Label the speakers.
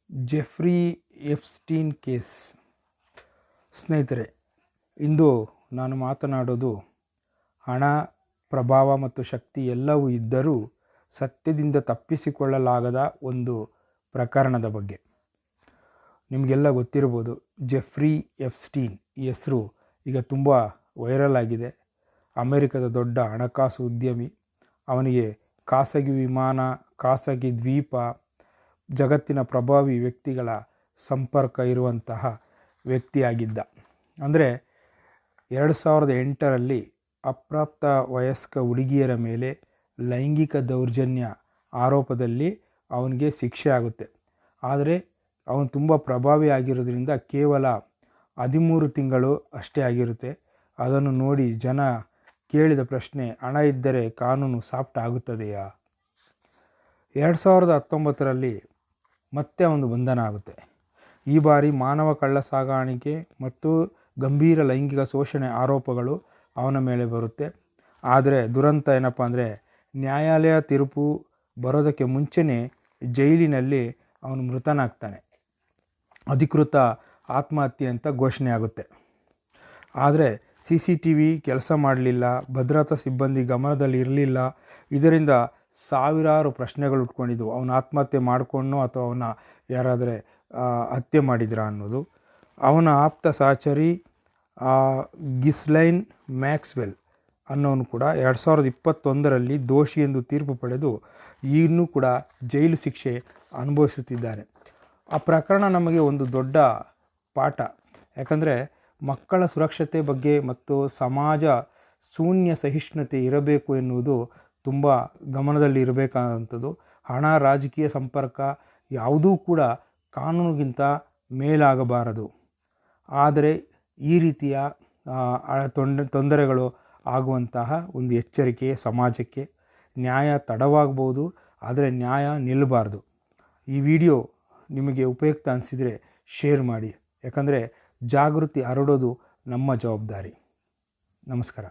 Speaker 1: Jeffrey Epstein case. ಸ್ನೇಹಿತರೆ, ಇಂದು ನಾನು ಮಾತನಾಡೋದು ಹಣ, ಪ್ರಭಾವ ಮತ್ತು ಶಕ್ತಿ ಎಲ್ಲವೂ ಇದ್ದರೂ ಸತ್ಯದಿಂದ ತಪ್ಪಿಸಿಕೊಳ್ಳಲಾಗದ ಒಂದು ಪ್ರಕರಣದ ಬಗ್ಗೆ. ನಿಮಗೆಲ್ಲ ಗೊತ್ತಿರ್ಬೋದು, ಜೆಫ್ರಿ ಎಪ್ಸ್ಟೀನ್ ಈ ಹೆಸರು ಈಗ ತುಂಬ ವೈರಲ್ ಆಗಿದೆ. ಅಮೆರಿಕದ ದೊಡ್ಡ ಹಣಕಾಸು ಉದ್ಯಮಿ. ಅವನಿಗೆ ಖಾಸಗಿ ವಿಮಾನ, ಖಾಸಗಿ ದ್ವೀಪ, ಜಗತ್ತಿನ ಪ್ರಭಾವಿ ವ್ಯಕ್ತಿಗಳ ಸಂಪರ್ಕ ಇರುವಂತಹ ವ್ಯಕ್ತಿಯಾಗಿದ್ದ. ಅಂದರೆ 2008ರಲ್ಲಿ ಅಪ್ರಾಪ್ತ ವಯಸ್ಕ ಹುಡುಗಿಯರ ಮೇಲೆ ಲೈಂಗಿಕ ದೌರ್ಜನ್ಯ ಆರೋಪದಲ್ಲಿ ಅವನಿಗೆ ಶಿಕ್ಷೆ ಆಗುತ್ತೆ. ಆದರೆ ಅವನು ತುಂಬ ಪ್ರಭಾವಿ ಆಗಿರೋದ್ರಿಂದ ಕೇವಲ 13 ತಿಂಗಳು ಅಷ್ಟೇ ಆಗಿರುತ್ತೆ. ಅದನ್ನು ನೋಡಿ ಜನ ಕೇಳಿದ ಪ್ರಶ್ನೆ, ಹಣ ಇದ್ದರೆ ಕಾನೂನು ಸಾಫ್ಟ್ ಆಗುತ್ತದೆಯಾ? 2019ರಲ್ಲಿ ಮತ್ತೆ ಒಂದು ಬಂಧನ ಆಗುತ್ತೆ. ಈ ಬಾರಿ ಮಾನವ ಕಳ್ಳ ಸಾಗಾಣಿಕೆ ಮತ್ತು ಗಂಭೀರ ಲೈಂಗಿಕ ಶೋಷಣೆ ಆರೋಪಗಳು ಅವನ ಮೇಲೆ ಬರುತ್ತೆ. ಆದರೆ ದುರಂತ ಏನಪ್ಪ ಅಂದರೆ, ನ್ಯಾಯಾಲಯ ತೀರ್ಪು ಬರೋದಕ್ಕೆ ಮುಂಚೆನೇ ಜೈಲಿನಲ್ಲಿ ಅವನು ಮೃತನಾಗ್ತಾನೆ. ಅಧಿಕೃತ ಆತ್ಮಹತ್ಯೆ ಅಂತ ಘೋಷಣೆ ಆಗುತ್ತೆ. ಆದರೆ CCTV ಕೆಲಸ ಮಾಡಲಿಲ್ಲ, ಭದ್ರತಾ ಸಿಬ್ಬಂದಿ ಗಮನದಲ್ಲಿ ಇರಲಿಲ್ಲ. ಇದರಿಂದ ಸಾವಿರಾರು ಪ್ರಶ್ನೆಗಳು ಉಟ್ಕೊಂಡಿದ್ದವು. ಅವನು ಆತ್ಮಹತ್ಯೆ ಮಾಡಿಕೊಂಡೋ ಅಥವಾ ಅವನ ಯಾರಾದರೆ ಹತ್ಯೆ ಮಾಡಿದ್ರ ಅನ್ನೋದು. ಅವನ ಆಪ್ತ ಸಹಚರಿ ಗಿಸ್ಲೈನ್ ಮ್ಯಾಕ್ಸ್ವೆಲ್ ಅನ್ನೋನು ಕೂಡ 2021ರಲ್ಲಿ ದೋಷಿ ಎಂದು ತೀರ್ಪು ಪಡೆದು ಇನ್ನೂ ಕೂಡ ಜೈಲು ಶಿಕ್ಷೆ ಅನುಭವಿಸುತ್ತಿದ್ದಾನೆ. ಆ ಪ್ರಕರಣ ನಮಗೆ ಒಂದು ದೊಡ್ಡ ಪಾಠ. ಯಾಕಂದರೆ ಮಕ್ಕಳ ಸುರಕ್ಷತೆ ಬಗ್ಗೆ ಮತ್ತು ಸಮಾಜ ಶೂನ್ಯ ಸಹಿಷ್ಣುತೆ ಇರಬೇಕು ಎನ್ನುವುದು ತುಂಬ ಗಮನದಲ್ಲಿ ಇರಬೇಕಾದಂಥದ್ದು. ಹಣ, ರಾಜಕೀಯ ಸಂಪರ್ಕ ಯಾವುದೂ ಕೂಡ ಕಾನೂನಿಗಿಂತ ಮೇಲಾಗಬಾರದು. ಆದರೆ ಈ ರೀತಿಯ ತೊಂದರೆಗಳು ಆಗುವಂತಹ ಒಂದು ಎಚ್ಚರಿಕೆ ಸಮಾಜಕ್ಕೆ. ನ್ಯಾಯ ತಡವಾಗ್ಬೋದು, ಆದರೆ ನ್ಯಾಯ ನಿಲ್ಲಬಾರ್ದು. ಈ ವಿಡಿಯೋ ನಿಮಗೆ ಉಪಯುಕ್ತ ಅನಿಸಿದರೆ ಶೇರ್ ಮಾಡಿ. ಯಾಕಂದರೆ ಜಾಗೃತಿ ಹರಡೋದು ನಮ್ಮ ಜವಾಬ್ದಾರಿ. ನಮಸ್ಕಾರ.